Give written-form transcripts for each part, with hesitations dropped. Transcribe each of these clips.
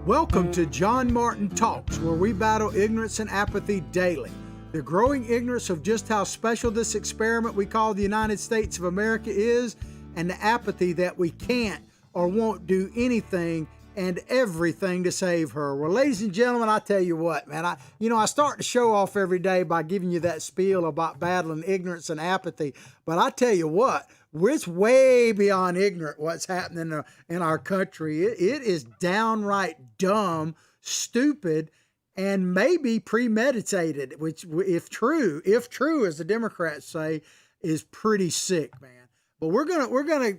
Welcome to John Martin Talks, where we battle ignorance and apathy daily. The growing ignorance of just how special this experiment we call the United States of America is, and the apathy that we can't or won't do anything and everything to save her. Well, ladies and gentlemen, I tell you what, man, I start to show off every day by giving you that spiel about battling ignorance and apathy. But I tell you what, it's way beyond ignorant what's happening in our country. It is downright dumb, stupid, and maybe premeditated, which, if true, as the Democrats say, is pretty sick, man. But we're gonna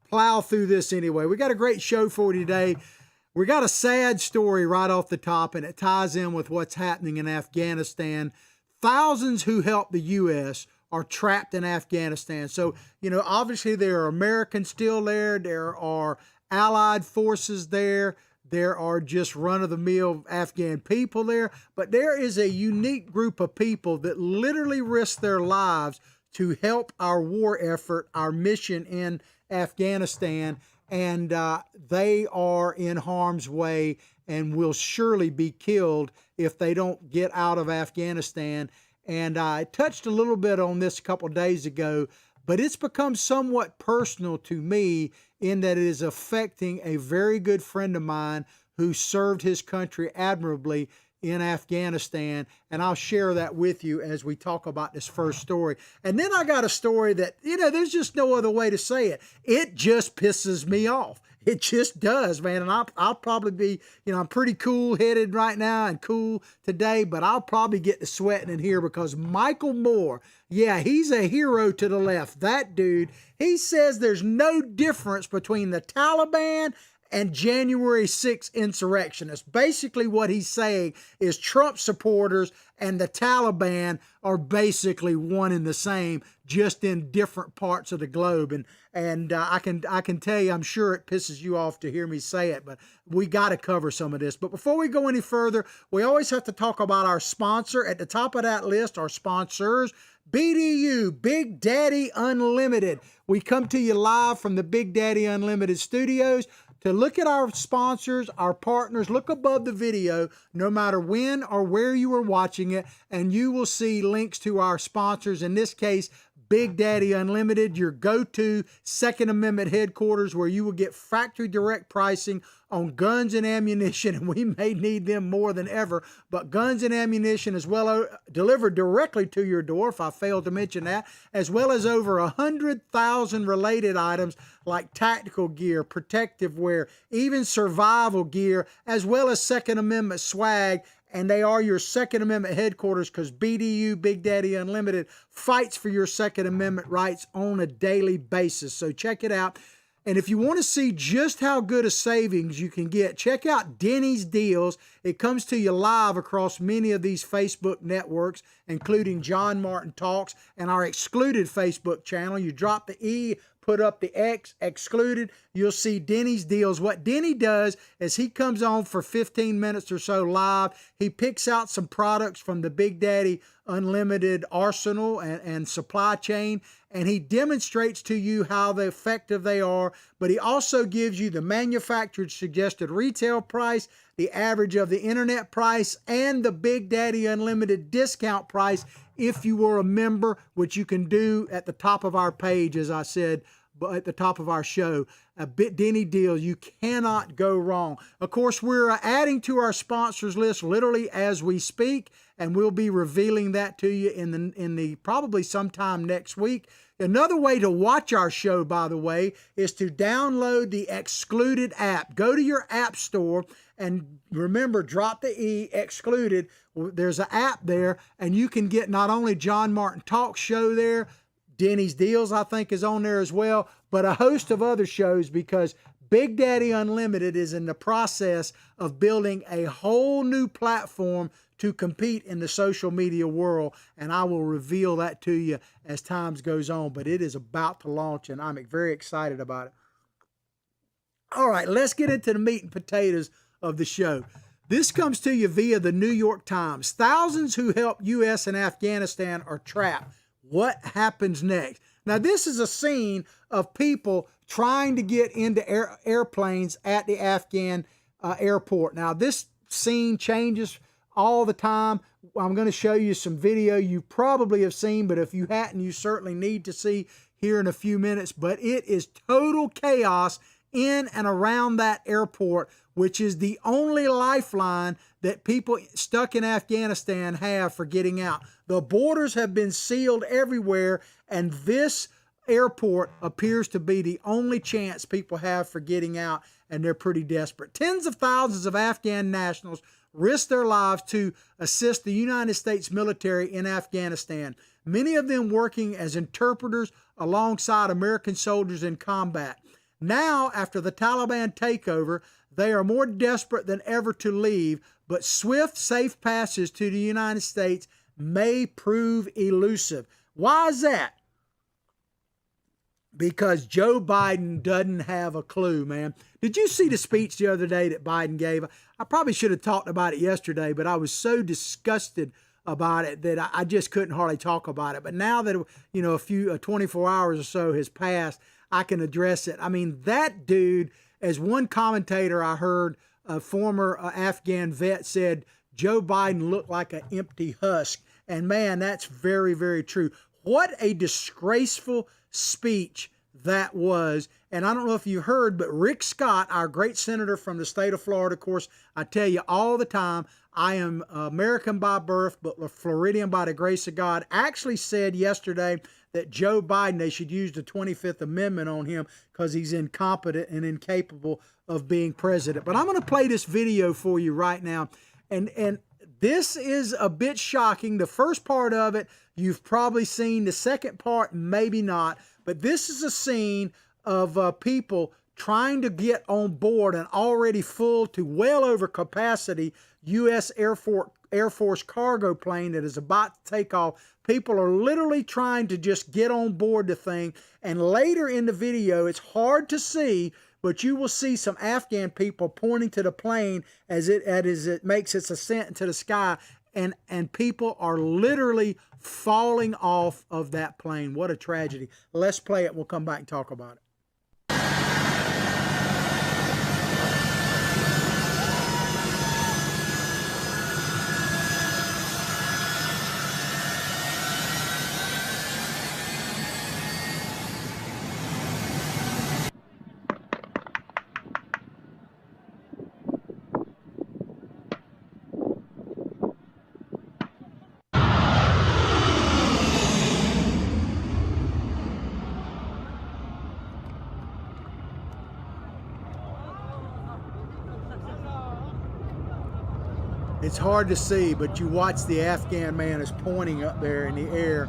plow through this anyway. We got a great show for you today. We got a sad story right off the top, and it ties in with what's happening in Afghanistan. Thousands who helped the U.S. are trapped in Afghanistan. So, obviously there are Americans still there. There are allied forces there. There are just run-of-the-mill Afghan people there. But there is a unique group of people that literally risk their lives to help our war effort, our mission in Afghanistan. And they are in harm's way and will surely be killed if they don't get out of Afghanistan. And I touched a little bit on this a couple of days ago, but it's become somewhat personal to me in that it is affecting a very good friend of mine who served his country admirably in Afghanistan. And I'll share that with you as we talk about this first story. And then I got a story that, there's just no other way to say it. It just pisses me off. It just does, man. And I'll probably be, I'm pretty cool-headed right now and cool today, but I'll probably get to sweating in here because Michael Moore, yeah, he's a hero to the left. That dude, he says there's no difference between the Taliban and January 6th insurrectionists. Basically what he's saying is Trump supporters and the Taliban are basically one and the same, just in different parts of the globe. And I can tell you, I'm sure it pisses you off to hear me say it, but we got to cover some of this. But before we go any further, we always have to talk about our sponsor. At the top of that list, our sponsors, BDU, Big Daddy Unlimited. We come to you live from the Big Daddy Unlimited studios. To look at our sponsors, our partners, look above the video, no matter when or where you are watching it, and you will see links to our sponsors. In this case, Big Daddy Unlimited, your go-to Second Amendment headquarters where you will get factory direct pricing on guns and ammunition, and we may need them more than ever, but guns and ammunition as well delivered directly to your door, if I failed to mention that, as well as over 100,000 related items like tactical gear, protective wear, even survival gear, as well as Second Amendment swag. And they are your Second Amendment headquarters because BDU, Big Daddy Unlimited, fights for your Second Amendment rights on a daily basis. So check it out. And if you want to see just how good a savings you can get, check out Denny's Deals. It comes to you live across many of these Facebook networks, including John Martin Talks and our excluded Facebook channel. You drop the E, put up the X, excluded, you'll see Denny's Deals. What Denny does is he comes on for 15 minutes or so live. He picks out some products from the Big Daddy Unlimited arsenal and supply chain, and he demonstrates to you how effective they are, but he also gives you the manufactured suggested retail price, the average of the internet price, and the Big Daddy Unlimited discount price if you were a member, which you can do at the top of our page, as I said, but at the top of our show. Denny Deals, you cannot go wrong. Of course, we're adding to our sponsors list literally as we speak, and we'll be revealing that to you in the probably sometime next week. Another way to watch our show, by the way, is to download the Excluded app. Go to your app store and remember, drop the E, Excluded. There's an app there, and you can get not only John Martin Talk show there, Denny's Deals, I think, is on there as well, but a host of other shows, because Big Daddy Unlimited is in the process of building a whole new platform to compete in the social media world, and I will reveal that to you as time goes on, but it is about to launch, and I'm very excited about it. All right, let's get into the meat and potatoes of the show. This comes to you via the New York Times. Thousands who helped U.S. in Afghanistan are trapped. What happens next? Now, this is a scene of people trying to get into airplanes at the Afghan airport. Now, this scene changes all the time. I'm going to show you some video you probably have seen, but if you hadn't, you certainly need to see here in a few minutes. But it is total chaos in and around that airport, which is the only lifeline that people stuck in Afghanistan have for getting out. The borders have been sealed everywhere, and this airport appears to be the only chance people have for getting out, and they're pretty desperate. Tens of thousands of Afghan nationals risked their lives to assist the United States military in Afghanistan, many of them working as interpreters alongside American soldiers in combat. Now, after the Taliban takeover, they are more desperate than ever to leave, but swift, safe passage to the United States may prove elusive. Why is that? Because Joe Biden doesn't have a clue, man. Did you see the speech the other day that Biden gave? I probably should have talked about it yesterday, but I was so disgusted about it that I just couldn't hardly talk about it. But now that, you know, 24 hours or so has passed, I can address it. I mean, that dude, as one commentator I heard, a former Afghan vet, said Joe Biden looked like an empty husk. And man, that's very, very true. What a disgraceful speech that was. And I don't know if you heard, but Rick Scott, our great senator from the state of Florida, of course, I tell you all the time, I am American by birth, but Floridian by the grace of God, actually said yesterday that Joe Biden, they should use the 25th Amendment on him because he's incompetent and incapable of being president. But I'm going to play this video for you right now. And this is a bit shocking. The first part of it, you've probably seen. The second part, maybe not. But this is a scene of people trying to get on board an already full to well over capacity U.S. Air Force cargo plane that is about to take off. People are literally trying to just get on board the thing. And later in the video, it's hard to see, but you will see some Afghan people pointing to the plane as it makes its ascent into the sky. And people are literally falling off of that plane. What a tragedy. Let's play it. We'll come back and talk about it. It's hard to see, but you watch the Afghan man is pointing up there in the air,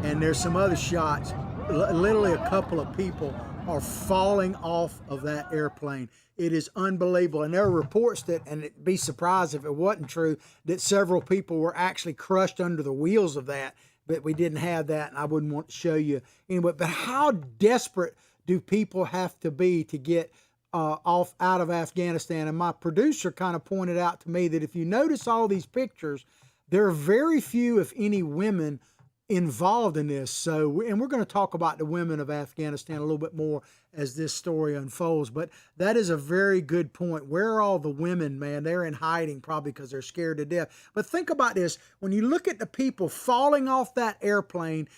and there's some other shots. Literally a couple of people are falling off of that airplane. It is unbelievable. And there are reports that, and it'd be surprised if it wasn't true, that several people were actually crushed under the wheels of that, but we didn't have that, and I wouldn't want to show you anyway. But how desperate do people have to be to get out of Afghanistan? And my producer kind of pointed out to me that if you notice all these pictures, there are very few, if any, women involved in this. So, and we're going to talk about the women of Afghanistan a little bit more as this story unfolds, but that is a very good point. Where are all the women, man? They're in hiding probably because they're scared to death. But think about this. When you look at the people falling off that airplane,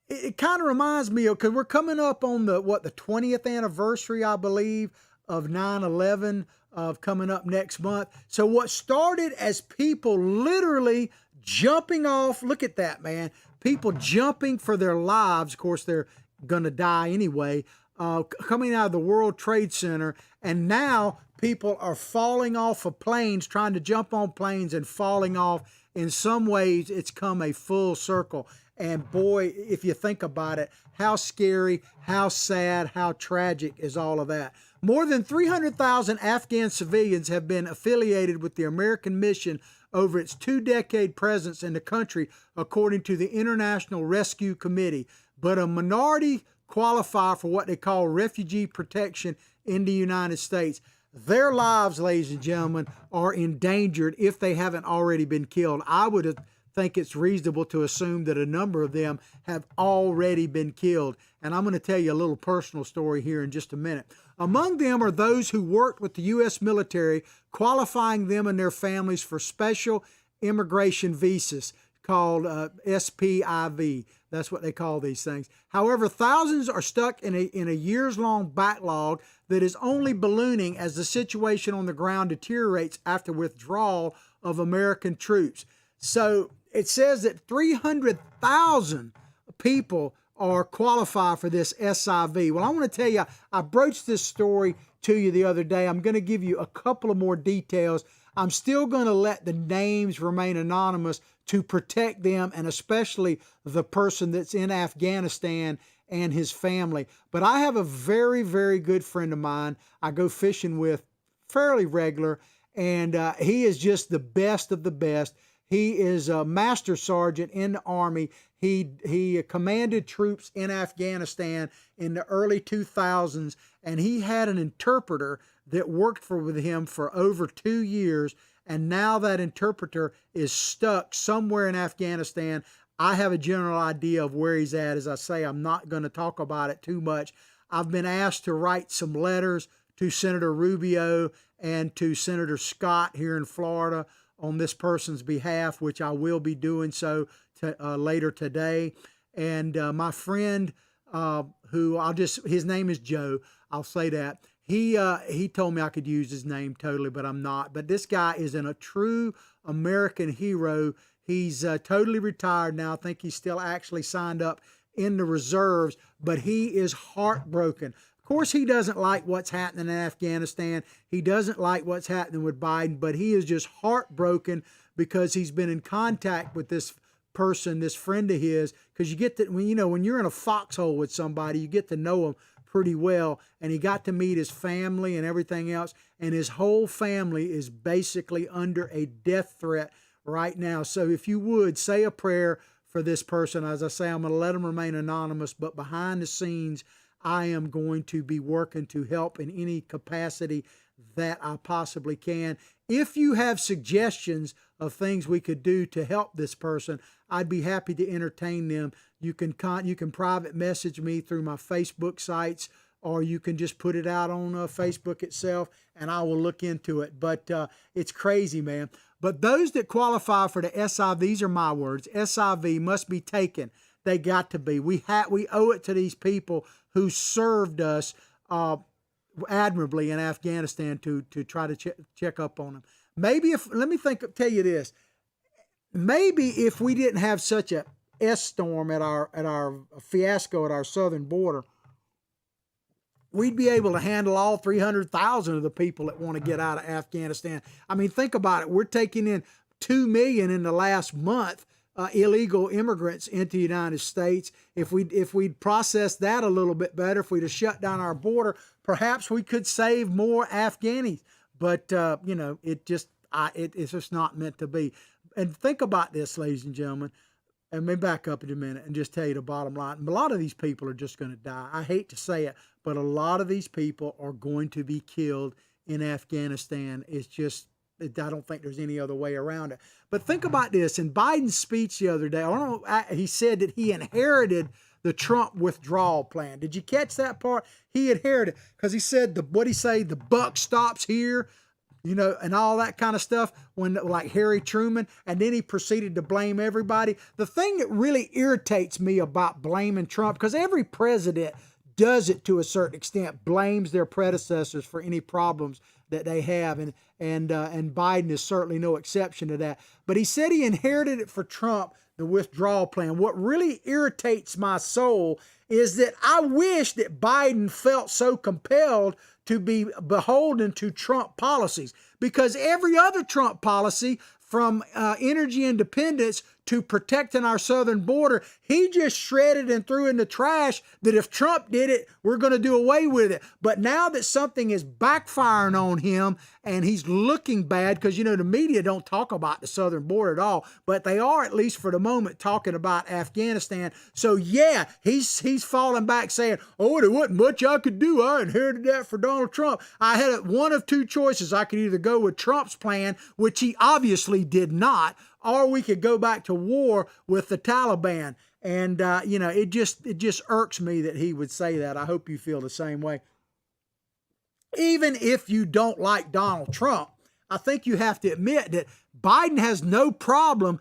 it kind of reminds me of, because we're coming up on the 20th anniversary, I believe, of 9/11 coming up next month. So what started as people literally jumping off, look at that, man, people jumping for their lives, of course they're gonna die anyway, coming out of the World Trade Center, and now people are falling off of planes, trying to jump on planes and falling off. In some ways, it's come a full circle. And boy, if you think about it, how scary, how sad, how tragic is all of that. More than 300,000 Afghan civilians have been affiliated with the American mission over its 2-decade presence in the country, according to the International Rescue Committee. But a minority qualify for what they call refugee protection in the United States. Their lives, ladies and gentlemen, are endangered if they haven't already been killed. I would think it's reasonable to assume that a number of them have already been killed. And I'm going to tell you a little personal story here in just a minute. Among them are those who worked with the U.S. military, qualifying them and their families for special immigration visas called SPIV. That's what they call these things. However, thousands are stuck in a years-long backlog that is only ballooning as the situation on the ground deteriorates after withdrawal of American troops. So it says that 300,000 people are qualified for this SIV. Well, I want to tell you, I broached this story to you the other day. I'm going to give you a couple of more details. I'm still going to let the names remain anonymous to protect them, and especially the person that's in Afghanistan and his family. But I have a very, very good friend of mine I go fishing with fairly regular, and he is just the best of the best. He is a master sergeant in the Army. He commanded troops in Afghanistan in the early 2000s, and he had an interpreter that worked with him for over 2 years, and now that interpreter is stuck somewhere in Afghanistan. I have a general idea of where he's at. As I say, I'm not going to talk about it too much. I've been asked to write some letters to Senator Rubio and to Senator Scott here in Florida on this person's behalf, which I will be doing so later today. And my friend, his name is Joe, I'll say that. He told me I could use his name totally, but I'm not. But this guy is a true American hero. He's totally retired now. I think he's still actually signed up in the reserves, but he is heartbroken. Of course, he doesn't like what's happening in Afghanistan. He doesn't like what's happening with Biden, but he is just heartbroken because he's been in contact with this person, this friend of his, because you get to, when you're in a foxhole with somebody, you get to know them pretty well, and he got to meet his family and everything else, and his whole family is basically under a death threat right now. So if you would, say a prayer for this person. As I say, I'm going to let him remain anonymous, but behind the scenes, I am going to be working to help in any capacity that I possibly can. If you have suggestions of things we could do to help this person, I'd be happy to entertain them. You can private message me through my Facebook sites, or you can just put it out on Facebook itself, and I will look into it. But it's crazy, man. But those that qualify for the SIV, these are my words, SIV must be taken. They got to be. We owe it to these people who served us admirably in Afghanistan to try to check up on them. Tell you this. Maybe if we didn't have such a S-storm at our fiasco at our southern border, we'd be able to handle all 300,000 of the people that want to get out of Afghanistan. I mean, think about it. We're taking in 2 million in the last month. Illegal immigrants into the United States. If we'd processed that a little bit better, if we'd have shut down our border, perhaps we could save more Afghanis. But it's just not meant to be. And think about this, ladies and gentlemen. And let me back up in a minute and just tell you the bottom line. A lot of these people are just going to die. I hate to say it, but a lot of these people are going to be killed in Afghanistan. It's just, I don't think there's any other way around it. But think about this. In Biden's speech the other day, he said that he inherited the Trump withdrawal plan. Did you catch that part? He inherited, because he said, the buck stops here, and all that kind of stuff, like Harry Truman, and then he proceeded to blame everybody. The thing that really irritates me about blaming Trump, because every president does it to a certain extent, blames their predecessors for any problems that they have, and Biden is certainly no exception to that. But he said he inherited it for Trump, the withdrawal plan. What really irritates my soul is that I wish that Biden felt so compelled to be beholden to Trump policies, because every other Trump policy, from energy independence to protecting our southern border, he just shredded and threw in the trash that if Trump did it, we're going to do away with it. But now that something is backfiring on him and he's looking bad, because, the media don't talk about the southern border at all, but they are, at least for the moment, talking about Afghanistan. So yeah, he's falling back saying, oh, there wasn't much I could do. I inherited that for Donald Trump. I had one of two choices. I could either go with Trump's plan, which he obviously did not, or we could go back to war with the Taliban. And, you know, it just irks me that he would say that. I hope you feel the same way. Even if you don't like Donald Trump, I think you have to admit that Biden has no problem,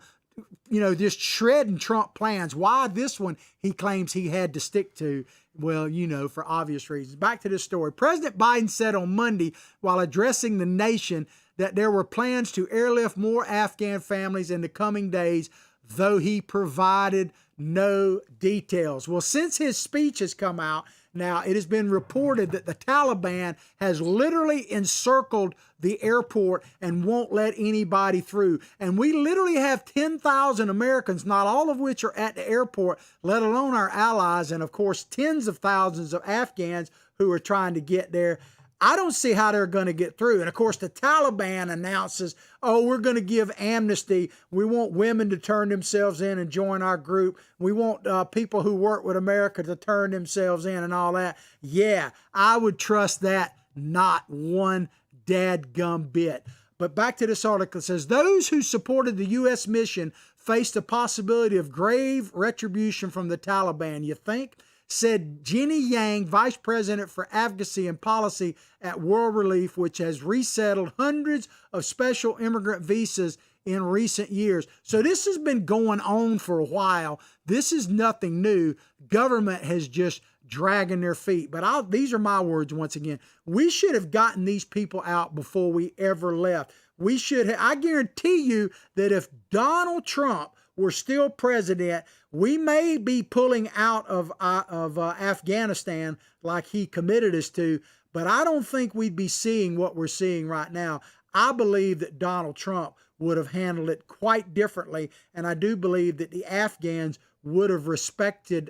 you know, just shredding Trump plans. Why this one he claims he had to stick to? Well, you know, for obvious reasons. Back to this story. President Biden said on Monday, while addressing the nation, that there were plans to airlift more Afghan families in the coming days, though he provided no details. Well, since his speech has come out, now it has been reported that the Taliban has literally encircled the airport and won't let anybody through. And we literally have 10,000 Americans, not all of which are at the airport, let alone our allies, and of course tens of thousands of Afghans who are trying to get there. I don't see how they're going to get through. And of course, the Taliban announces, oh, we're going to give amnesty. We want women to turn themselves in and join our group. We want people who work with America to turn themselves in and all that. Yeah, I would trust that not one dadgum bit. But back to this article, it says, those who supported the U.S. mission faced the possibility of grave retribution from the Taliban, you think? Said Jenny Yang, Vice President for Advocacy and Policy at World Relief, which has resettled hundreds of special immigrant visas in recent years. So this has been going on for a while. This is nothing new. Government has just dragging their feet. But these are my words once again. We should have gotten these people out before we ever left. We should have, I guarantee you that if Donald Trump were still president, we may be pulling out of Afghanistan like he committed us to, but I don't think we'd be seeing what we're seeing right now. I believe that Donald Trump would have handled it quite differently, and I do believe that the Afghans would have respected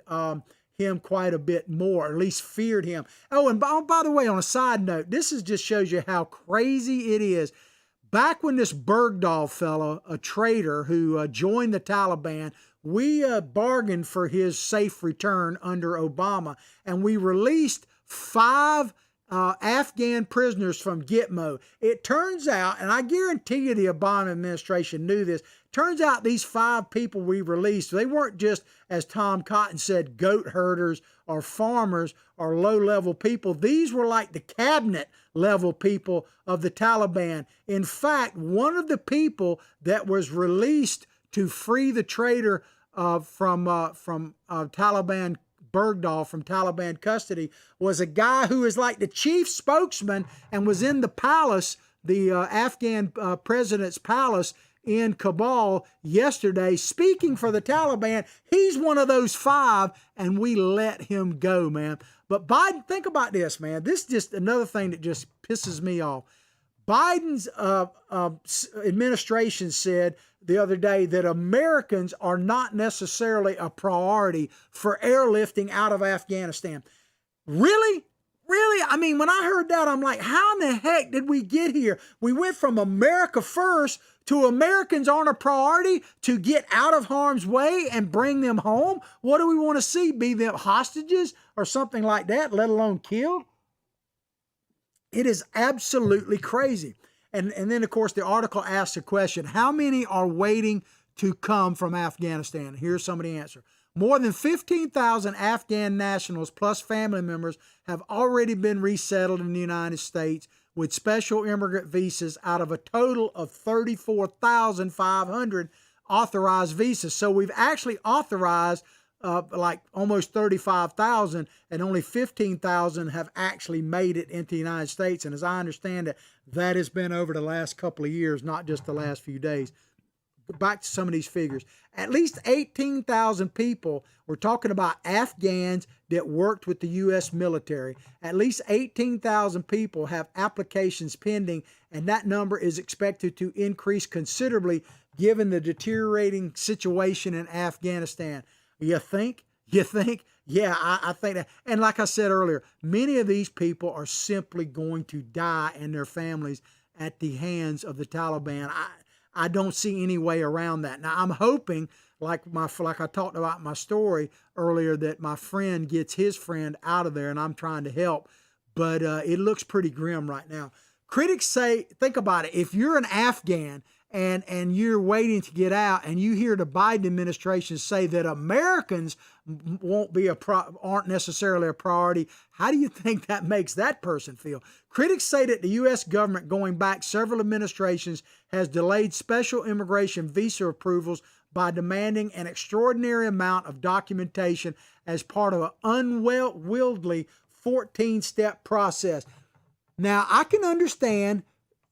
him quite a bit more, or at least feared him. Oh, and by the way, on a side note, this just shows you how crazy it is. Back when this Bergdahl fellow, a traitor who joined the Taliban, we bargained for his safe return under Obama, and we released 5 Afghan prisoners from Gitmo. It turns out, and I guarantee you the Obama administration knew this, turns out these 5 people we released, they weren't just, as Tom Cotton said, goat herders or farmers or low-level people. These were like the cabinet level people of the Taliban. In fact, one of the people that was released to free the traitor from Taliban Bergdahl from Taliban custody was a guy who is like the chief spokesman and was in the palace, the Afghan president's palace in Kabul yesterday speaking for the Taliban. He's one of those 5, and we let him go, man. But Biden, think about this, man. This is just another thing that just pisses me off. Biden's administration said the other day that Americans are not necessarily a priority for airlifting out of Afghanistan. Really? Really? I mean, when I heard that, I'm like, how in the heck did we get here? We went from America first to Americans aren't a priority to get out of harm's way and bring them home. What do we want to see? Be them hostages or something like that, let alone killed? It is absolutely crazy. And then, of course, the article asks a question, how many are waiting to come from Afghanistan? Here's some of the answer. More than 15,000 Afghan nationals plus family members have already been resettled in the United States with special immigrant visas out of a total of 34,500 authorized visas. So we've actually authorized like almost 35,000, and only 15,000 have actually made it into the United States. And as I understand it, that has been over the last couple of years, not just the last few days. Back to some of these figures. At least 18,000 people, we're talking about Afghans that worked with the U.S. military. At least 18,000 people have applications pending, and that number is expected to increase considerably given the deteriorating situation in Afghanistan. You think? You think? Yeah, I think that. And like I said earlier, many of these people are simply going to die and their families at the hands of the Taliban. I don't see any way around that. Now, I'm hoping, like I talked about in my story earlier, that my friend gets his friend out of there, and I'm trying to help. But it looks pretty grim right now. Critics say, think about it, if you're an Afghan and you're waiting to get out, and you hear the Biden administration say that Americans aren't necessarily a priority, how do you think that makes that person feel? Critics say that the U.S. government, going back several administrations, has delayed special immigration visa approvals by demanding an extraordinary amount of documentation as part of an unwieldy 14-step process. Now, I can understand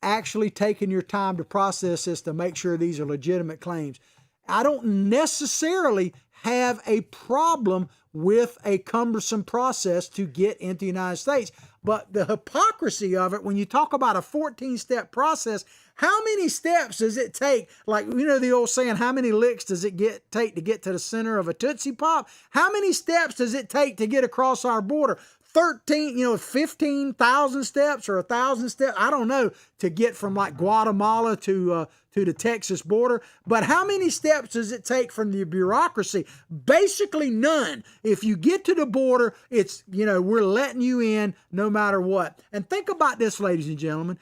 actually taking your time to process this to make sure these are legitimate claims. I don't necessarily have a problem with a cumbersome process to get into the United States. But the hypocrisy of it, when you talk about a 14-step process, how many steps does it take? Like, you know, the old saying, how many licks does it take to get to the center of a Tootsie Pop? How many steps does it take to get across our border? 15,000 steps or 1,000 steps, I don't know, to get from like Guatemala to the Texas border. But how many steps does it take from the bureaucracy? Basically none. If you get to the border, it's, you know, we're letting you in no matter what. And think about this, ladies and gentlemen.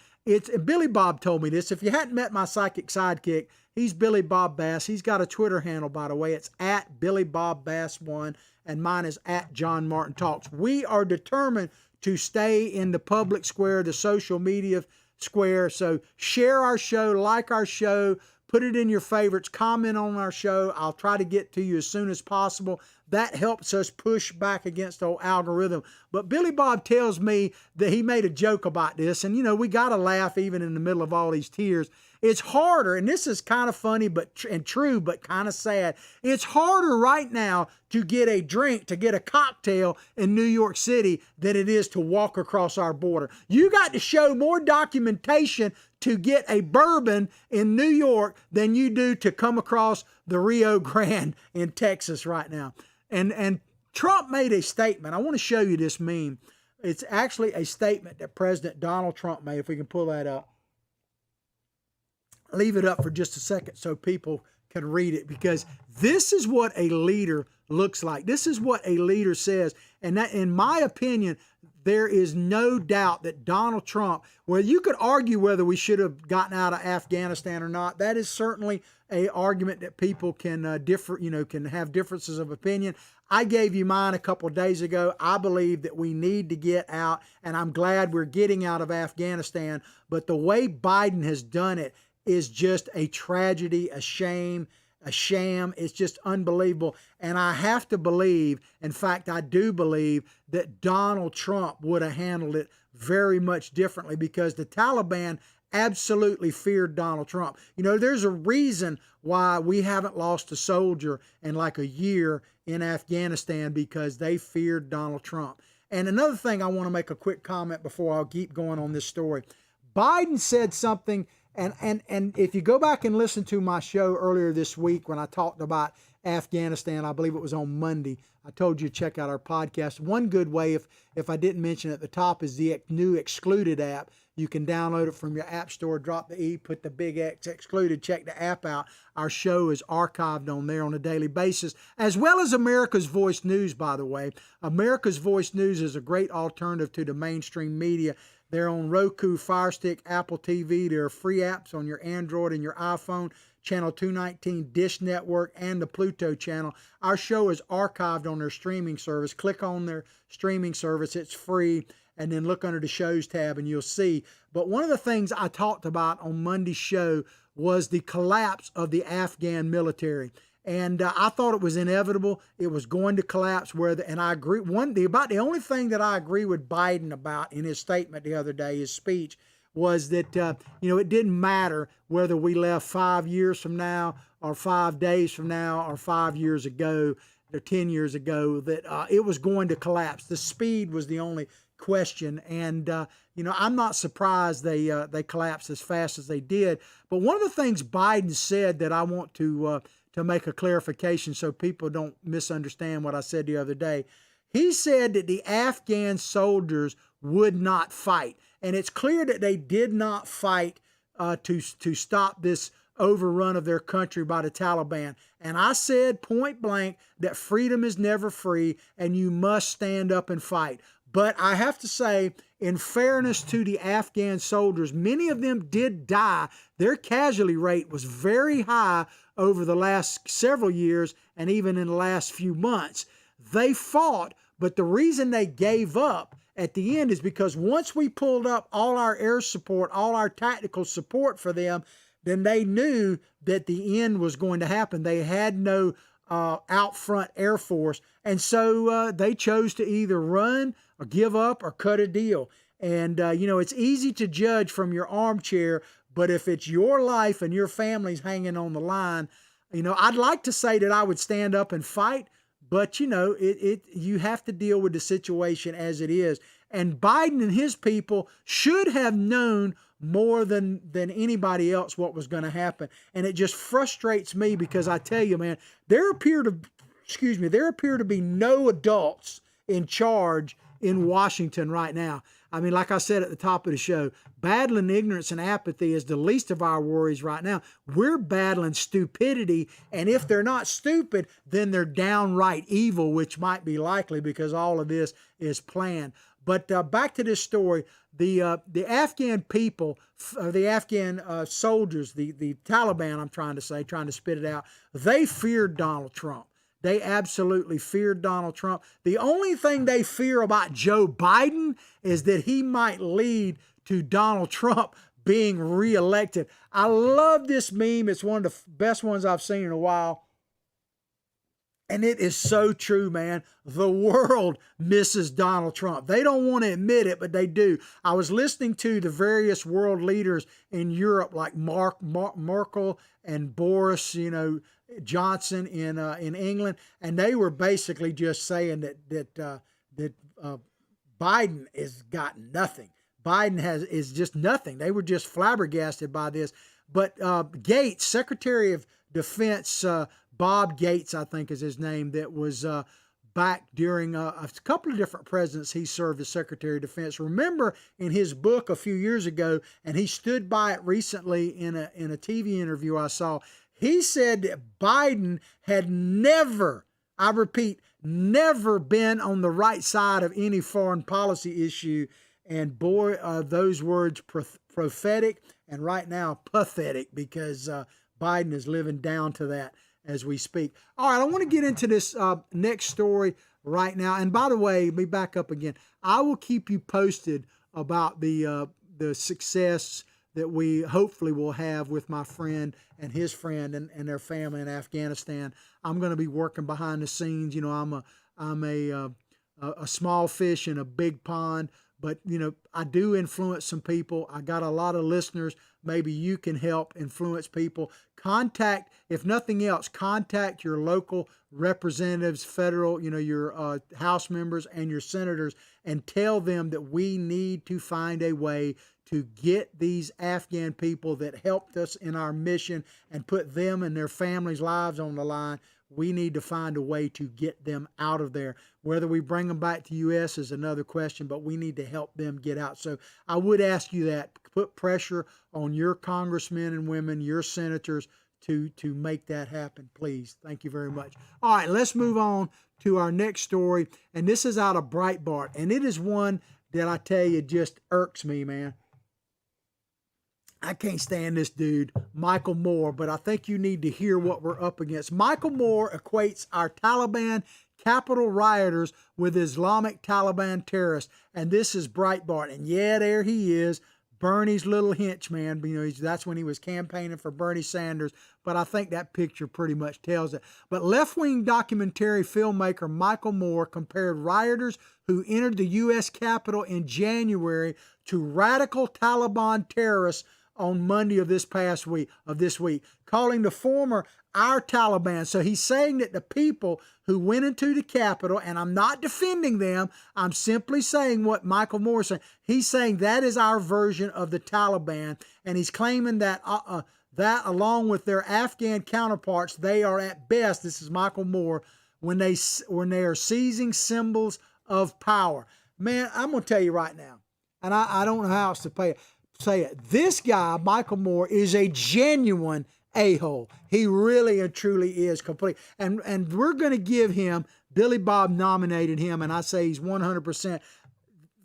Billy Bob told me this. If you hadn't met my psychic sidekick, he's Billy Bob Bass. He's got a Twitter handle, by the way. It's at Billy Bob Bass 1. And mine is at John Martin Talks. We are determined to stay in the public square, the social media square. So share our show, like our show, put it in your favorites, comment on our show. I'll try to get to you as soon as possible. That helps us push back against the old algorithm. But Billy Bob tells me that he made a joke about this. And, you know, we got to laugh even in the middle of all these tears. It's harder, and this is kind of funny and true, but kind of sad. It's harder right now to get a drink, to get a cocktail in New York City than it is to walk across our border. You got to show more documentation to get a bourbon in New York than you do to come across the Rio Grande in Texas right now. And Trump made a statement. I want to show you this meme. It's actually a statement that President Donald Trump made, if we can pull that up. Leave it up for just a second so people can read it, because this is what a leader looks like. This is what a leader says. And that, in my opinion, there is no doubt that Donald Trump, well, you could argue whether we should have gotten out of Afghanistan or not. That is certainly an argument that people can can have differences of opinion. I gave you mine a couple of days ago. I believe that we need to get out, and I'm glad we're getting out of Afghanistan. But the way Biden has done it is just a tragedy, a shame, a sham. It's just unbelievable. And I have to believe, in fact, I do believe that Donald Trump would have handled it very much differently, because the Taliban absolutely feared Donald Trump. You know, there's a reason why we haven't lost a soldier in like a year in Afghanistan, because they feared Donald Trump. And another thing, I want to make a quick comment before I'll keep going on this story. Biden said something. And if you go back and listen to my show earlier this week when I talked about Afghanistan, I believe it was on Monday, I told you to check out our podcast. One good way, if I didn't mention at the top, is the new Excluded app. You can download it from your app store, drop the E, put the big X, Excluded, check the app out. Our show is archived on there on a daily basis, as well as America's Voice News, by the way. America's Voice News is a great alternative to the mainstream media. They're on Roku, Fire Stick, Apple TV. There are free apps on your Android and your iPhone, Channel 219, Dish Network, and the Pluto channel. Our show is archived on their streaming service. Click on their streaming service. It's free. And then look under the shows tab and you'll see. But one of the things I talked about on Monday's show was the collapse of the Afghan military. And I thought it was inevitable. It was going to collapse. And I agree. About the only thing that I agree with Biden about in his statement the other day, his speech, was that it didn't matter whether we left 5 years from now, or 5 days from now, or 5 years ago, or 10 years ago. That it was going to collapse. The speed was the only question. And I'm not surprised they collapsed as fast as they did. But one of the things Biden said that I want to make a clarification so people don't misunderstand what I said the other day. He said that the Afghan soldiers would not fight. And it's clear that they did not fight to stop this overrun of their country by the Taliban. And I said point blank that freedom is never free and you must stand up and fight. But I have to say, in fairness to the Afghan soldiers, many of them did die. Their casualty rate was very high over the last several years and even in the last few months. They fought, but the reason they gave up at the end is because once we pulled up all our air support, all our tactical support for them, then they knew that the end was going to happen. They had no out front Air Force, and so they chose to either run or give up or cut a deal. And, it's easy to judge from your armchair, but if it's your life and your family's hanging on the line, I'd like to say that I would stand up and fight, but, you have to deal with the situation as it is. And Biden and his people should have known more than anybody else what was going to happen. And it just frustrates me because I tell you, man, there appear to be no adults in charge in Washington right now. I mean, like I said at the top of the show, battling ignorance and apathy is the least of our worries right now. We're battling stupidity, and if they're not stupid, then they're downright evil, which might be likely because all of this is planned. But back to this story, the Afghan people, the Afghan soldiers, the Taliban, I'm trying to spit it out, they feared Donald Trump. They absolutely feared Donald Trump. The only thing they fear about Joe Biden is that he might lead to Donald Trump being reelected. I love this meme. It's one of the best ones I've seen in a while. And it is so true, man. The world misses Donald Trump. They don't want to admit it, but they do. I was listening to the various world leaders in Europe, like Merkel and Boris, Johnson in England, and they were basically just saying that Biden has got nothing. Biden is just nothing. They were just flabbergasted by this. But Gates, Secretary of Defense, Bob Gates, I think is his name, that was back during a couple of different presidents he served as Secretary of Defense. Remember in his book a few years ago, and he stood by it recently in a TV interview I saw, he said that Biden had never, I repeat, never been on the right side of any foreign policy issue. And boy, those words prophetic and right now pathetic, because Biden is living down to that as we speak. All right, I want to get into this next story right now. And by the way, let me back up again. I will keep you posted about the success that we hopefully will have with my friend and his friend and their family in Afghanistan. I'm going to be working behind the scenes. I'm a small fish in a big pond, but I do influence some people. I got a lot of listeners. Maybe you can help influence people. If nothing else, contact your local representatives, federal, your House members and your senators, and tell them that we need to find a way to get these Afghan people that helped us in our mission and put them and their families' lives on the line. We need to find a way to get them out of there. Whether we bring them back to U.S. is another question, but we need to help them get out. So I would ask you that. Put pressure on your congressmen and women, your senators, to make that happen, please. Thank you very much. All right, let's move on to our next story. And this is out of Breitbart. And it is one that I tell you just irks me, man. I can't stand this dude, Michael Moore, but I think you need to hear what we're up against. Michael Moore equates our Taliban Capitol rioters with Islamic Taliban terrorists, and this is Breitbart. And yeah, there he is, Bernie's little henchman. That's when he was campaigning for Bernie Sanders, but I think that picture pretty much tells it. But left-wing documentary filmmaker Michael Moore compared rioters who entered the U.S. Capitol in January to radical Taliban terrorists on Monday of this week, calling the former our Taliban. So he's saying that the people who went into the Capitol, and I'm not defending them, I'm simply saying what Michael Moore is saying. He's saying that is our version of the Taliban, and he's claiming that that along with their Afghan counterparts, they are at best, this is Michael Moore, when they are seizing symbols of power. Man, I'm going to tell you right now, and I don't know how else to say it. This guy, Michael Moore, is a genuine a-hole. He really and truly is complete. And we're going to give him, Billy Bob nominated him, and I say he's 100%.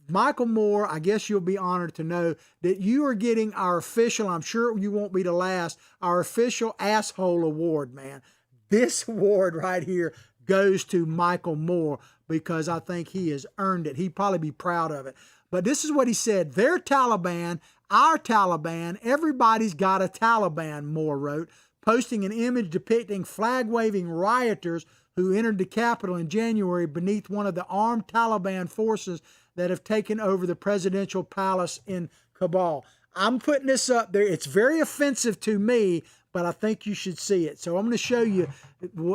Michael Moore, I guess you'll be honored to know that you are getting our official, I'm sure you won't be the last, our official asshole award, man. This award right here goes to Michael Moore because I think he has earned it. He'd probably be proud of it. But this is what he said. Their Taliban, our Taliban, everybody's got a Taliban, Moore wrote, posting an image depicting flag-waving rioters who entered the Capitol in January beneath one of the armed Taliban forces that have taken over the presidential palace in Kabul. I'm putting this up there. It's very offensive to me, but I think you should see it. So I'm going to show you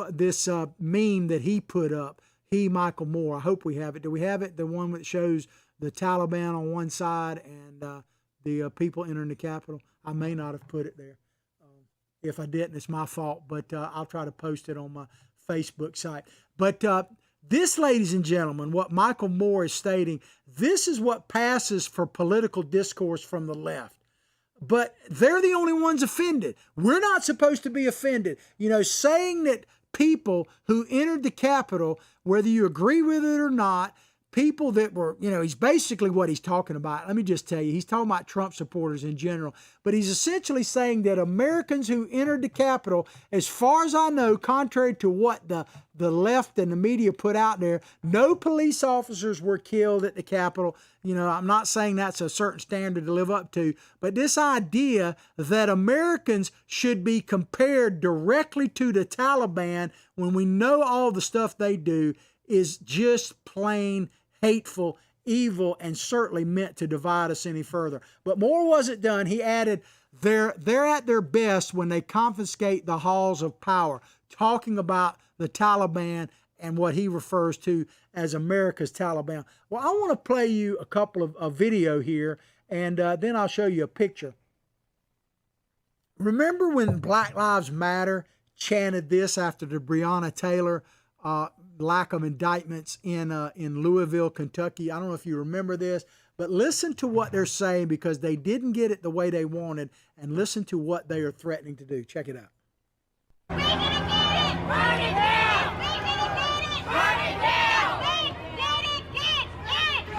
this meme that he put up. He, Michael Moore. I hope we have it. Do we have it? The one that shows the Taliban on one side and the people entering the Capitol? I may not have put it there. If I didn't, it's my fault, but I'll try to post it on my Facebook site. But this, ladies and gentlemen, what Michael Moore is stating, this is what passes for political discourse from the left. But they're the only ones offended. We're not supposed to be offended. You know, saying that people who entered the Capitol, whether you agree with it or not, people that were, you know, he's basically what he's talking about. Let me just tell you, he's talking about Trump supporters in general. But he's essentially saying that Americans who entered the Capitol, as far as I know, contrary to what the left and the media put out there, no police officers were killed at the Capitol. You know, I'm not saying that's a certain standard to live up to, but this idea that Americans should be compared directly to the Taliban when we know all the stuff they do is just plain hateful, evil, and certainly meant to divide us any further. But more wasn't done. He added, they're at their best when they confiscate the halls of power, talking about the Taliban and what he refers to as America's Taliban. Well, I want to play you a couple of a video here, and then I'll show you a picture. Remember when Black Lives Matter chanted this after the Breonna Taylor lack of indictments in Louisville, Kentucky? I don't know if you remember this, but listen to what they're saying because they didn't get it the way they wanted, and listen to what they are threatening to do. Check it out. We're gonna get it! Burn it down! We're gonna get it! Burn it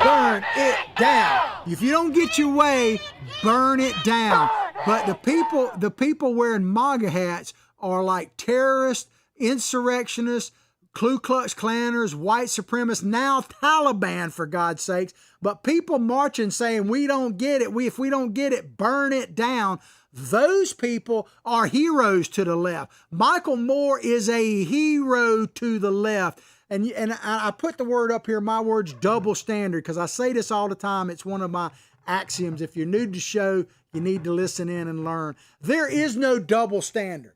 down! Burn it down! If you don't get your way, burn it down. But the people wearing MAGA hats are like terrorists, insurrectionists, Ku Klux Klanners, white supremacists, now Taliban, for God's sakes. But people marching saying, we don't get it. If we don't get it, burn it down. Those people are heroes to the left. Michael Moore is a hero to the left. And I put the word up here, my word's double standard, because I say this all the time. It's one of my axioms. If you're new to the show, you need to listen in and learn. There is no double standard.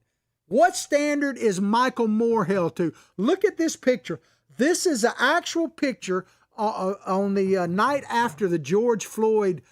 What standard is Michael Moore held to? Look at this picture. This is an actual picture on the night after the George Floyd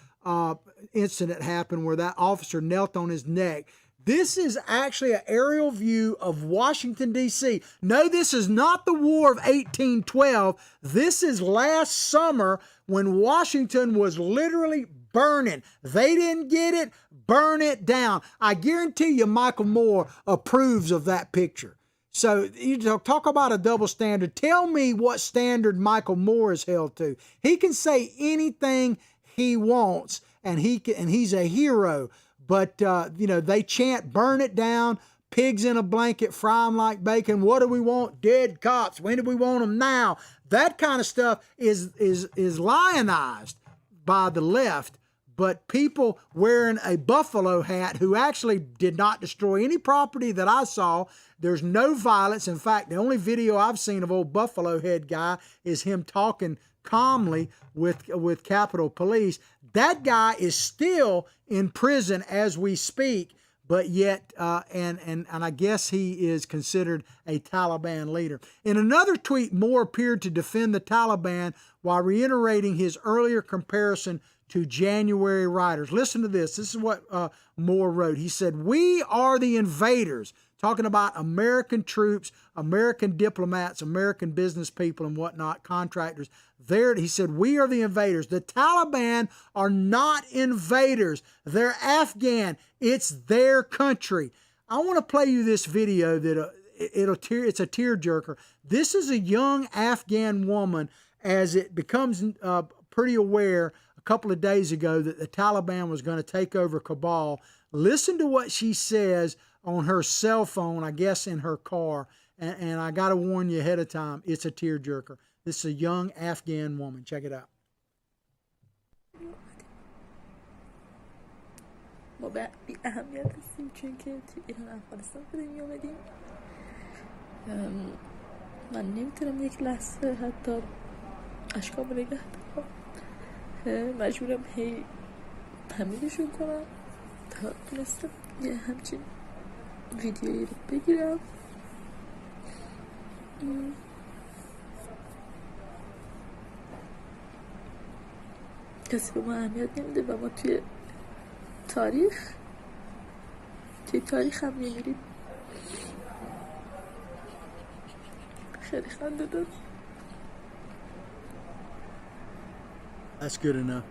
incident happened where that officer knelt on his neck. This is actually an aerial view of Washington, D.C. No, this is not the War of 1812. This is last summer when Washington was literally burning. They didn't get it. Burn it down. I guarantee you Michael Moore approves of that picture. So you talk about a double standard. Tell me what standard Michael Moore is held to. He can say anything he wants, and he's a hero. But, you know, they chant, burn it down, pigs in a blanket, fry them like bacon. What do we want? Dead cops. When do we want them? Now. That kind of stuff is lionized by the left. But people wearing a buffalo hat who actually did not destroy any property that I saw. There's no violence. In fact, the only video I've seen of old buffalo head guy is him talking calmly with Capitol Police. That guy is still in prison as we speak, but yet, and I guess he is considered a Taliban leader. In another tweet, Moore appeared to defend the Taliban while reiterating his earlier comparison to January rioters. Listen to this. This is what Moore wrote. He said, "We are the invaders," talking about American troops, American diplomats, American business people and whatnot, contractors. There, he said, "We are the invaders. The Taliban are not invaders. They're Afghan. It's their country." I want to play you this video that it's a tearjerker. This is a young Afghan woman as it becomes pretty aware a couple of days ago that the Taliban was going to take over Kabul. Listen to what she says on her cell phone, I guess in her car. And I got to warn you ahead of time, it's a tearjerker. This is a young Afghan woman. Check it out. ما بی اهمیت هستیم چون که تو ایران افغانستان بودیم میامدیم. من نمیتونم یک لحظه حتی اشکام نگه دارم. مجبورم هی تمیزشون کنم تا تونستم یه همچین ویدیویی رو بگیرم. کسی به ما اهمیت نمیده و ما توی تاریخ هم میمیریم. خیلی خنده دار. That's good enough.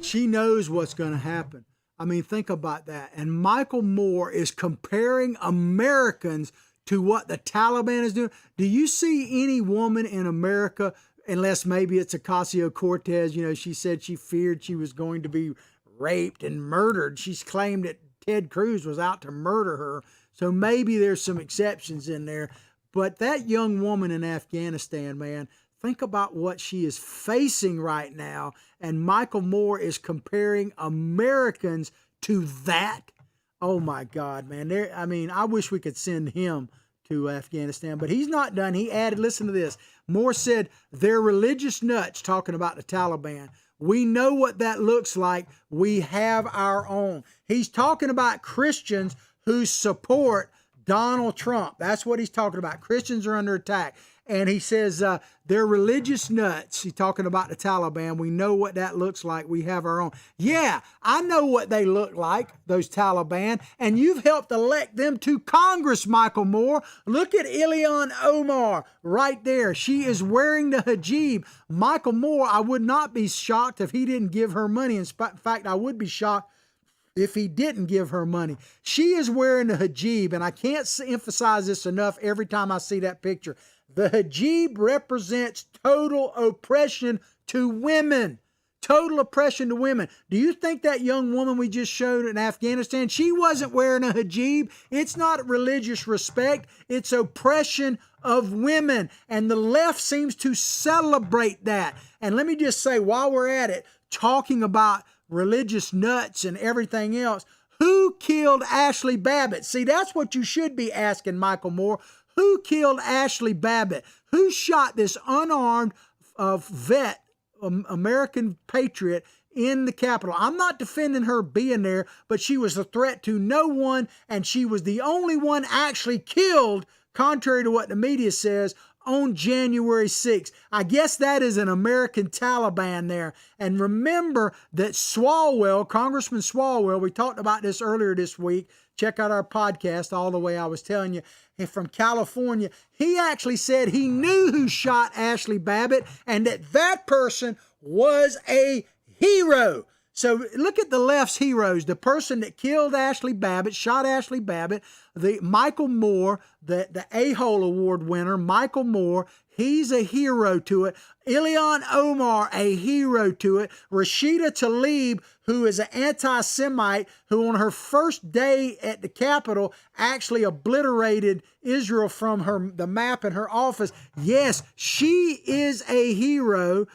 She knows what's going to happen. I mean, think about that. And Michael Moore is comparing Americans to what the Taliban is doing. Do you see any woman in America, unless maybe it's Ocasio-Cortez, you know, she said she feared she was going to be raped and murdered. She's claimed that Ted Cruz was out to murder her. So maybe there's some exceptions in there. But that young woman in Afghanistan, man, think about what she is facing right now. And Michael Moore is comparing Americans to that. Oh my God, man. I wish we could send him to Afghanistan, but he's not done. He added, listen to this. Moore said, they're religious nuts, talking about the Taliban. We know what that looks like. We have our own. He's talking about Christians who support Donald Trump. That's what he's talking about. Christians are under attack. And he says they're religious nuts. He's talking about the Taliban. We know what that looks like. We have our own. Yeah, I know what they look like, those Taliban. And you've helped elect them to Congress, Michael Moore. Look at Ilhan Omar right there. She is wearing the hijab. Michael Moore, I would not be shocked if he didn't give her money. In fact, I would be shocked if he didn't give her money. She is wearing the hijab, and I can't emphasize this enough every time I see that picture. The hijab represents total oppression to women. Total oppression to women. Do you think that young woman we just showed in Afghanistan, she wasn't wearing a hijab? It's not religious respect. It's oppression of women. And the left seems to celebrate that. And let me just say, while we're at it, talking about religious nuts and everything else, who killed Ashley Babbitt? See, that's what you should be asking, Michael Moore. Who killed Ashley Babbitt? Who shot this unarmed vet, American patriot in the Capitol? I'm not defending her being there, but she was a threat to no one, and she was the only one actually killed, contrary to what the media says, on January 6th. I guess that is an American Taliban there. And remember that Swalwell, Congressman Swalwell, we talked about this earlier this week. Check out our podcast, all the way I was telling you, from California. He actually said he knew who shot Ashley Babbitt and that person was a hero. So look at the left's heroes. The person that killed Ashley Babbitt, shot Ashley Babbitt, the Michael Moore, the A-hole award winner, Michael Moore, he's a hero to it. Ilhan Omar, a hero to it. Rashida Tlaib, who is an anti-Semite, who on her first day at the Capitol actually obliterated Israel from the map in her office. Yes, she is a hero.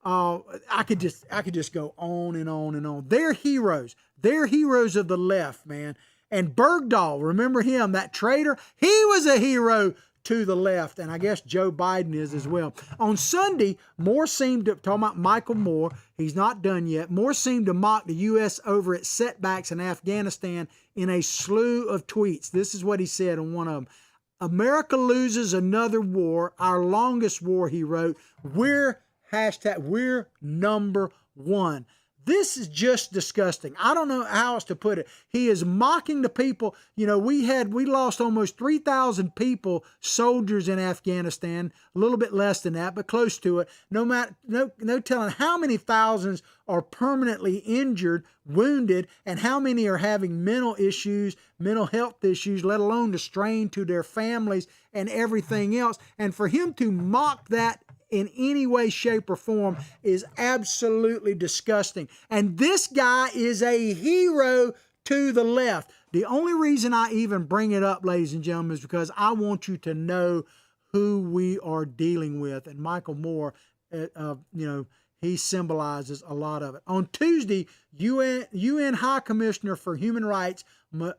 I could just go on and on and on. They're heroes. They're heroes of the left, man. And Bergdahl, remember him, that traitor? He was a hero to the left, and I guess Joe Biden is as well. On Sunday, Moore seemed to, talking about Michael Moore, he's not done yet, Moore seemed to mock the U.S. over its setbacks in Afghanistan in a slew of tweets. This is what he said on one of them. America loses another war, our longest war, he wrote. We're number one. This is just disgusting. I don't know how else to put it. He is mocking the people. You know, we lost almost 3,000 people, soldiers in Afghanistan, a little bit less than that, but close to it. No telling how many thousands are permanently injured, wounded, and how many are having mental issues, mental health issues, let alone the strain to their families and everything else. And for him to mock that in any way, shape, or form is absolutely disgusting. And this guy is a hero to the left. The only reason I even bring it up, ladies and gentlemen, is because I want you to know who we are dealing with. And Michael Moore, he symbolizes a lot of it. On Tuesday, UN High Commissioner for Human Rights,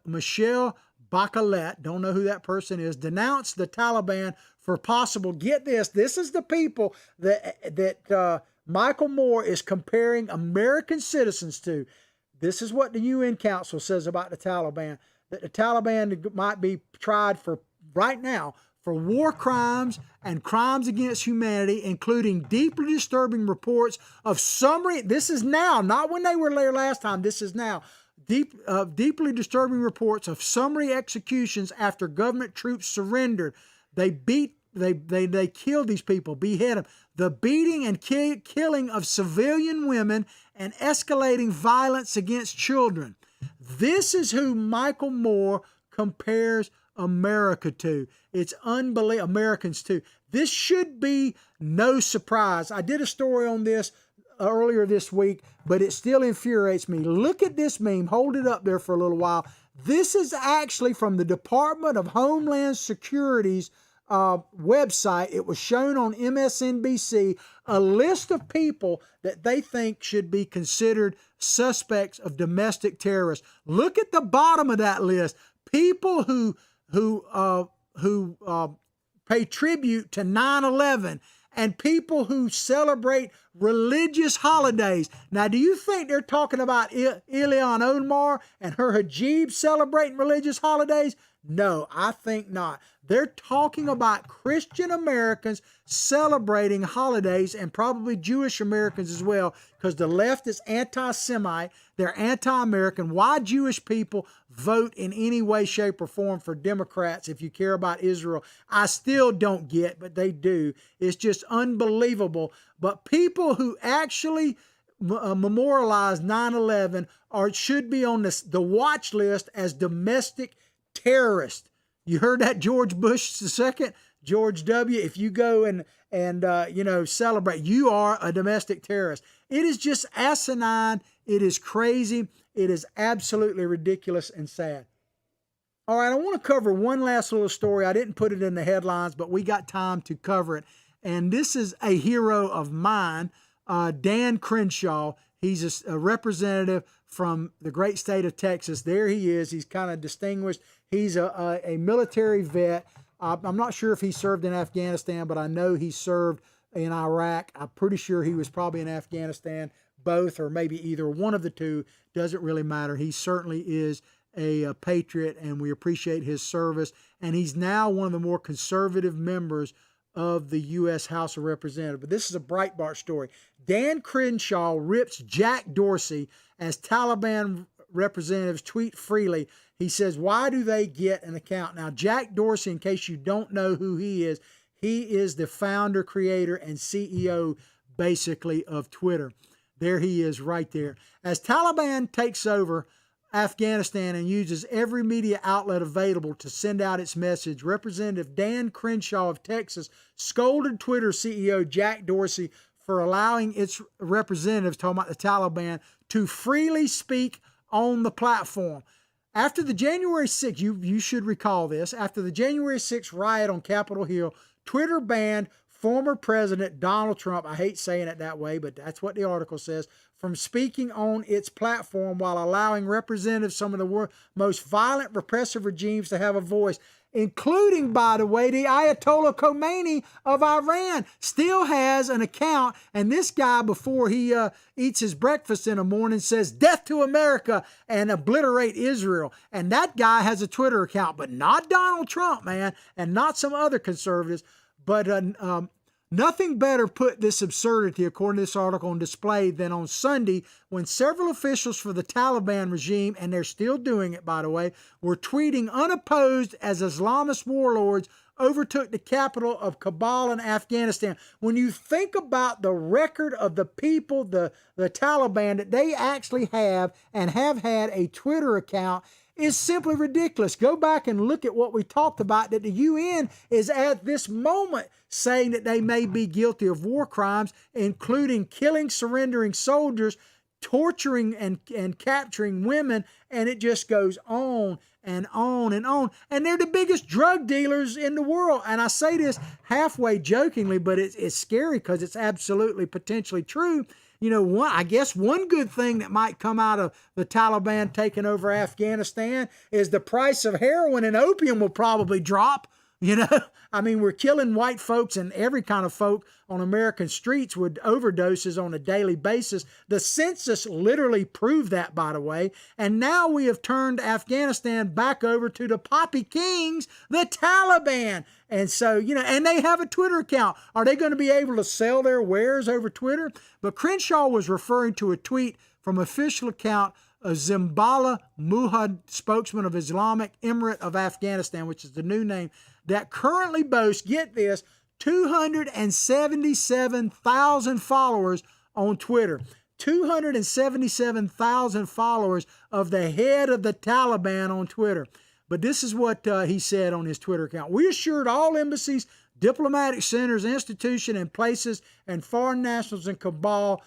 Michelle Bachelet, don't know who that person is, denounced the Taliban for possible, get this is the people that Michael Moore is comparing American citizens to. This is what the UN Council says about the Taliban, that the Taliban might be tried for, right now, for war crimes and crimes against humanity, including deeply disturbing reports of summary, this is now, not when they were there last time, this is now, deeply disturbing reports of summary executions after government troops surrendered. They killed these people, beheaded them. The beating and killing of civilian women and escalating violence against children. This is who Michael Moore compares America to. It's unbelievable. Americans too. This should be no surprise. I did a story on this earlier this week, but it still infuriates me. Look at this meme. Hold it up there for a little while. This is actually from the Department of Homeland Security's website. It was shown on MSNBC, a list of people that they think should be considered suspects of domestic terrorists. Look at the bottom of that list. People who pay tribute to 9/11 and people who celebrate religious holidays. Now, do you think they're talking about Ilhan Omar and her hijab celebrating religious holidays? No, I think not. They're talking about Christian Americans celebrating holidays, and probably Jewish Americans as well, because the left is anti-Semite. They're anti-American. Why Jewish people vote in any way, shape, or form for Democrats if you care about Israel, I still don't get, but they do. It's just unbelievable. But people who actually memorialize 9/11 should be on the watch list as domestic terrorists. You heard that, George Bush II, George W. If you go and celebrate, you are a domestic terrorist. It is just asinine. It is crazy. It is absolutely ridiculous and sad. All right, I want to cover one last little story. I didn't put it in the headlines, but we got time to cover it. And this is a hero of mine, Dan Crenshaw. He's a representative from the great state of Texas. There he is. He's kind of distinguished. He's a military vet. I'm not sure if he served in Afghanistan, but I know he served in Iraq. I'm pretty sure he was probably in Afghanistan, both, or maybe either one of the two. Doesn't really matter. He certainly is a patriot, and we appreciate his service. And he's now one of the more conservative members of the U.S. House of Representatives. But this is a Breitbart story. Dan Crenshaw rips Jack Dorsey as Taliban representatives tweet freely. He says, why do they get an account? Now, Jack Dorsey, in case you don't know who he is the founder, creator, and CEO, basically, of Twitter. There he is right there. As Taliban takes over Afghanistan and uses every media outlet available to send out its message, Representative Dan Crenshaw of Texas scolded Twitter CEO Jack Dorsey for allowing its representatives, talking about the Taliban, to freely speak on the platform. After the January 6th, you should recall this, after the January 6th riot on Capitol Hill, Twitter banned former President Donald Trump, I hate saying it that way, but that's what the article says, from speaking on its platform while allowing representatives of some of the most violent, repressive regimes to have a voice, including, by the way, the Ayatollah Khomeini of Iran still has an account. And this guy, before he eats his breakfast in the morning, says, "Death to America," and obliterate Israel. And that guy has a Twitter account, but not Donald Trump, man, and not some other conservatives. But nothing better put this absurdity, according to this article, on display than on Sunday when several officials for the Taliban regime, and they're still doing it, by the way, were tweeting unopposed as Islamist warlords overtook the capital of Kabul in Afghanistan. When you think about the record of the people, the Taliban, that they actually have and have had a Twitter account, is simply ridiculous. Go back and look at what we talked about, that the UN is at this moment saying that they may be guilty of war crimes, including killing surrendering soldiers, torturing and capturing women, and it just goes on and on and on. And they're the biggest drug dealers in the world. And I say this halfway jokingly, but it's scary because it's absolutely potentially true. You know, I guess one good thing that might come out of the Taliban taking over Afghanistan is the price of heroin and opium will probably drop. You know, I mean, we're killing white folks and every kind of folk on American streets with overdoses on a daily basis. The census literally proved that, by the way. And now we have turned Afghanistan back over to the Poppy Kings, the Taliban. And so, you know, and they have a Twitter account. Are they going to be able to sell their wares over Twitter? But Crenshaw was referring to a tweet from official account of Zimbala Muhammad, spokesman of Islamic Emirate of Afghanistan, which is the new name, that currently boasts, get this, 277,000 followers on Twitter. 277,000 followers of the head of the Taliban on Twitter. But this is what he said on his Twitter account. We assured all embassies, diplomatic centers, institutions, and places, and foreign nationals in Kabul,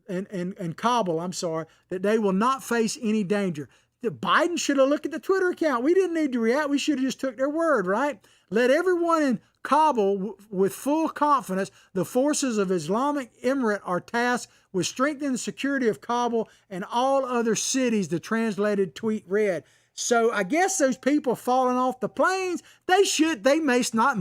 that they will not face any danger. Biden should have looked at the Twitter account. We didn't need to react. We should have just took their word, right? Let everyone in Kabul with full confidence, the forces of Islamic Emirate are tasked with strengthening the security of Kabul and all other cities, the translated tweet read. So I guess those people falling off the planes, they must not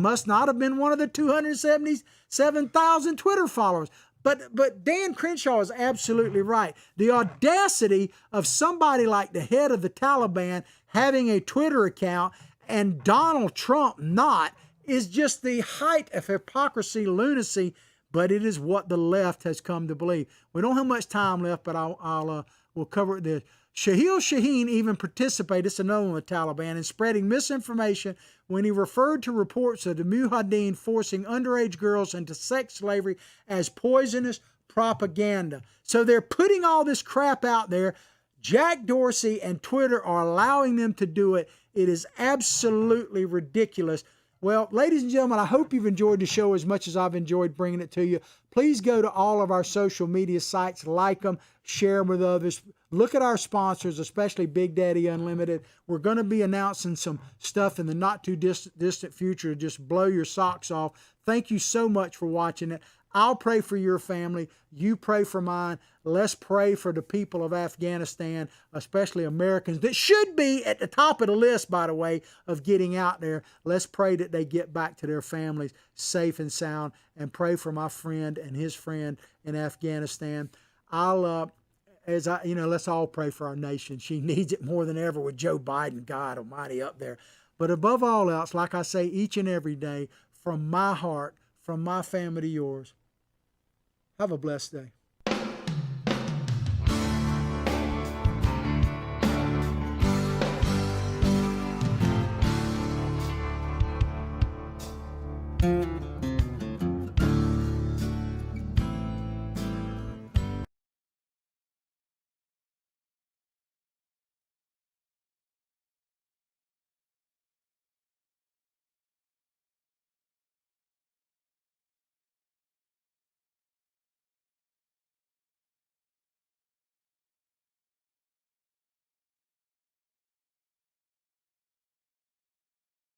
have been one of the 277,000 Twitter followers. But Dan Crenshaw is absolutely right. The audacity of somebody like the head of the Taliban having a Twitter account and Donald Trump not is just the height of hypocrisy, lunacy, but it is what the left has come to believe. We don't have much time left, but we'll cover this. Shahil Shaheen even participated, it's another one with the Taliban, in spreading misinformation when he referred to reports of the Mujahideen forcing underage girls into sex slavery as poisonous propaganda. So they're putting all this crap out there. Jack Dorsey and Twitter are allowing them to do it. It is absolutely ridiculous. Well, ladies and gentlemen, I hope you've enjoyed the show as much as I've enjoyed bringing it to you. Please go to all of our social media sites, like them, share them with others. Look at our sponsors, especially Big Daddy Unlimited. We're going to be announcing some stuff in the not too distant future to just blow your socks off. Thank you so much for watching it. I'll pray for your family. You pray for mine. Let's pray for the people of Afghanistan, especially Americans that should be at the top of the list, by the way, of getting out there. Let's pray that they get back to their families safe and sound, and pray for my friend and his friend in Afghanistan. Let's all pray for our nation. She needs it more than ever with Joe Biden, God Almighty, up there. But above all else, like I say each and every day, from my heart, from my family to yours, have a blessed day.